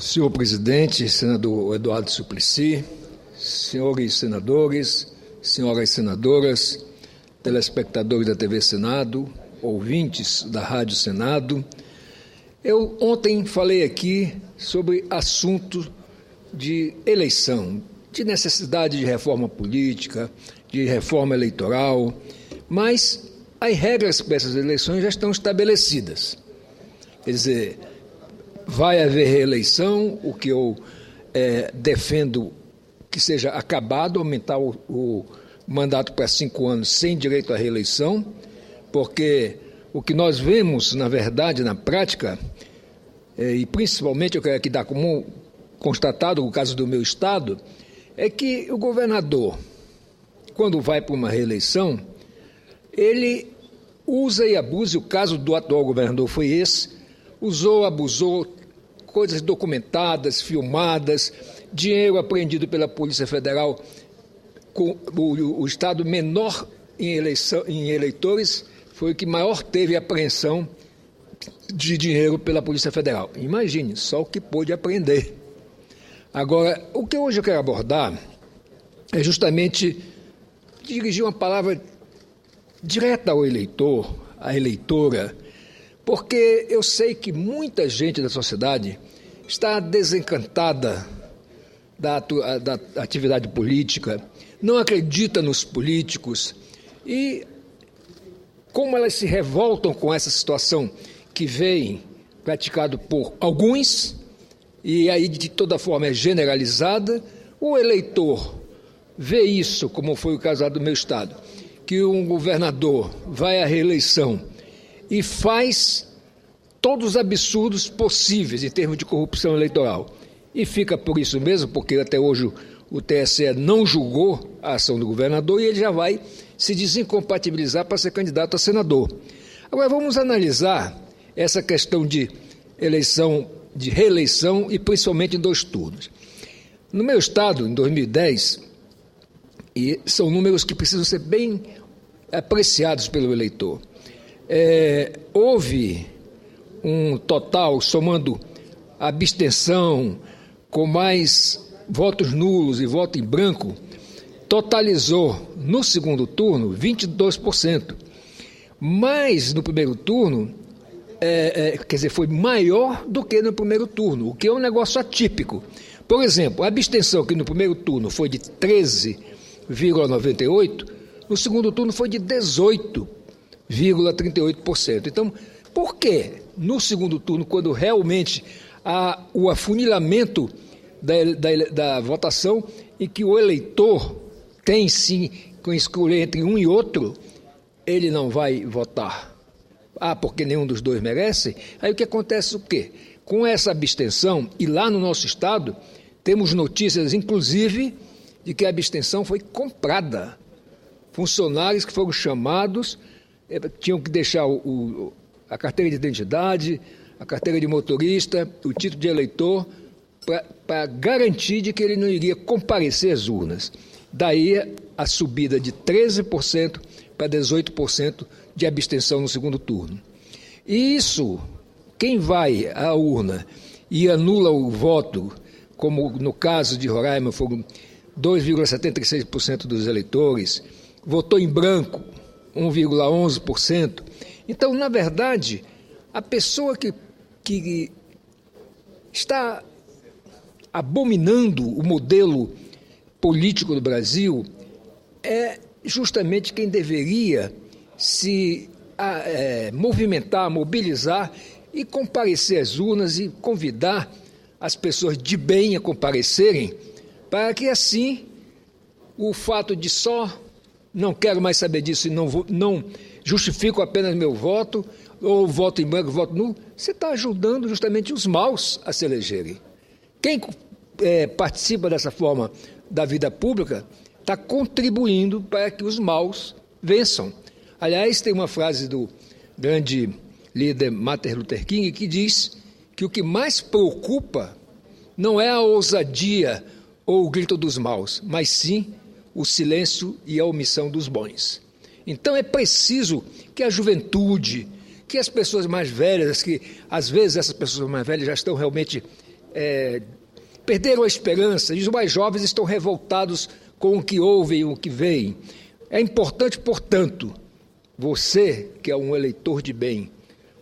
Senhor presidente, senador Eduardo Suplicy, senhores senadores, senhoras senadoras, telespectadores da TV Senado, ouvintes da Rádio Senado, eu ontem falei aqui sobre assunto de eleição, de necessidade de reforma política, de reforma eleitoral, mas as regras para essas eleições já estão estabelecidas. Quer dizer, vai haver reeleição, o que eu defendo que seja acabado, aumentar o mandato para 5 anos sem direito à reeleição, porque o que nós vemos, na verdade, na prática, e principalmente eu quero aqui dar como constatado o caso do meu estado, é que o governador, quando vai para uma reeleição, ele usa e abusa, e o caso do atual governador foi esse, usou, abusou, coisas documentadas, filmadas, dinheiro apreendido pela Polícia Federal, com o estado menor em eleitores, foi o que maior teve apreensão de dinheiro pela Polícia Federal. Imagine, só o que pôde apreender. Agora, o que hoje eu quero abordar é justamente dirigir uma palavra direta ao eleitor, à eleitora, porque eu sei que muita gente da sociedade está desencantada da atividade política, não acredita nos políticos e como elas se revoltam com essa situação que vem praticado por alguns e aí de toda forma é generalizada, o eleitor vê isso, como foi o caso do meu estado, que um governador vai à reeleição e faz todos os absurdos possíveis em termos de corrupção eleitoral. E fica por isso mesmo, porque até hoje o TSE não julgou a ação do governador e ele já vai se desincompatibilizar para ser candidato a senador. Agora vamos analisar essa questão de eleição, de reeleição e principalmente em 2 turnos. No meu estado, em 2010, e são números que precisam ser bem apreciados pelo eleitor, houve um total, somando a abstenção com mais votos nulos e voto em branco, totalizou no segundo turno 22%. Mas no primeiro turno, quer dizer, foi maior do que no primeiro turno, o que é um negócio atípico. Por exemplo, a abstenção que no primeiro turno foi de 13,98%, no segundo turno foi de 18,38%. Então, por que no segundo turno, quando realmente há o afunilamento da votação e que o eleitor tem sim que escolher entre um e outro, ele não vai votar? Porque nenhum dos dois merece? Aí o que acontece o quê? Com essa abstenção, e lá no nosso estado, temos notícias, inclusive, de que a abstenção foi comprada. Funcionários que foram chamados tinham que deixar a carteira de identidade, a carteira de motorista, o título de eleitor, para garantir de que ele não iria comparecer às urnas. Daí a subida de 13% para 18% de abstenção no segundo turno. E isso, quem vai à urna e anula o voto, como no caso de Roraima foram 2,76% dos eleitores, votou em branco 1,11%. Então, na verdade, a pessoa que está abominando o modelo político do Brasil é justamente quem deveria se movimentar, mobilizar e comparecer às urnas e convidar as pessoas de bem a comparecerem, para que assim o fato de só não quero mais saber disso e não justifico apenas meu voto, ou voto em branco, voto nulo, você está ajudando justamente os maus a se elegerem. Quem participa dessa forma da vida pública está contribuindo para que os maus vençam. Aliás, tem uma frase do grande líder Martin Luther King que diz que o que mais preocupa não é a ousadia ou o grito dos maus, mas sim o silêncio e a omissão dos bons. Então é preciso que a juventude, que as pessoas mais velhas, que às vezes essas pessoas mais velhas já estão realmente perderam a esperança, e os mais jovens estão revoltados com o que ouvem e o que veem. É importante, portanto, você que é um eleitor de bem,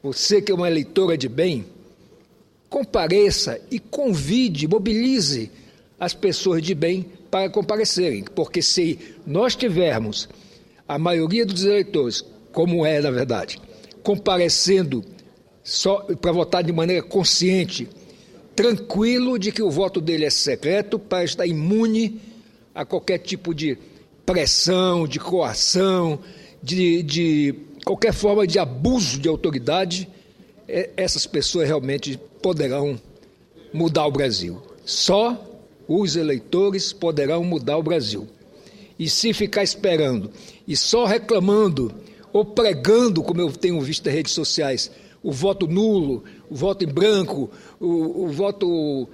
você que é uma eleitora de bem, compareça e convide, mobilize as pessoas de bem para comparecerem, porque se nós tivermos a maioria dos eleitores, como é na verdade, comparecendo só para votar de maneira consciente, tranquilo de que o voto dele é secreto, para estar imune a qualquer tipo de pressão, de coação, de qualquer forma de abuso de autoridade, essas pessoas realmente poderão mudar o Brasil. Só os eleitores poderão mudar o Brasil. E se ficar esperando e só reclamando ou pregando, como eu tenho visto nas redes sociais, o voto nulo, o voto em branco, o voto,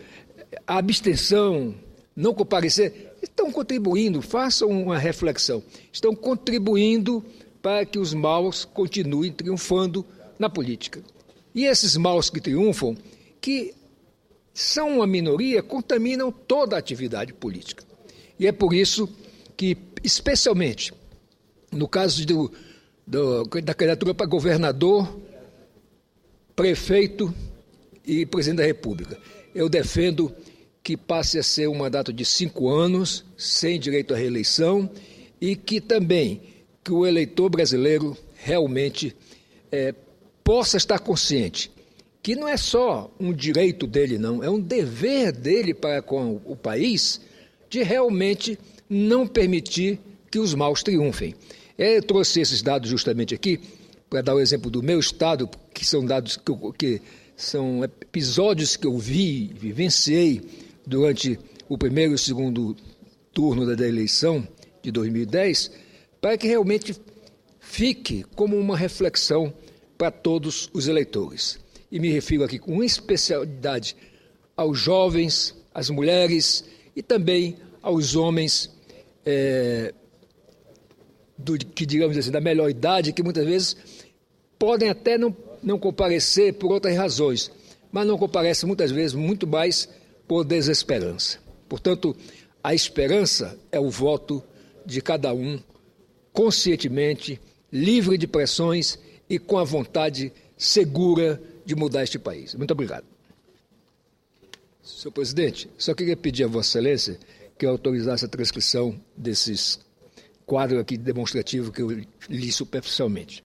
a abstenção, não comparecer, estão contribuindo, façam uma reflexão, estão contribuindo para que os maus continuem triunfando na política. E esses maus que triunfam, que são uma minoria, contaminam toda a atividade política. E é por isso que, especialmente no caso da candidatura para governador, prefeito e presidente da República, eu defendo que passe a ser um mandato de 5 anos, sem direito à reeleição, e que também que o eleitor brasileiro realmente possa estar consciente que não é só um direito dele, não, é um dever dele para com o país de realmente não permitir que os maus triunfem. Eu trouxe esses dados justamente aqui para dar o exemplo do meu estado, que são dados que são episódios que eu vivenciei durante o primeiro e o segundo turno da eleição de 2010, para que realmente fique como uma reflexão para todos os eleitores. E me refiro aqui com especialidade aos jovens, às mulheres e também aos homens que, digamos assim, da melhor idade, que muitas vezes podem até não comparecer por outras razões, mas não comparecem muitas vezes muito mais por desesperança. Portanto, a esperança é o voto de cada um, conscientemente, livre de pressões e com a vontade segura de mudar este país. Muito obrigado. Senhor presidente, só queria pedir a Vossa Excelência que eu autorizasse a transcrição desses quadros aqui demonstrativos que eu li superficialmente.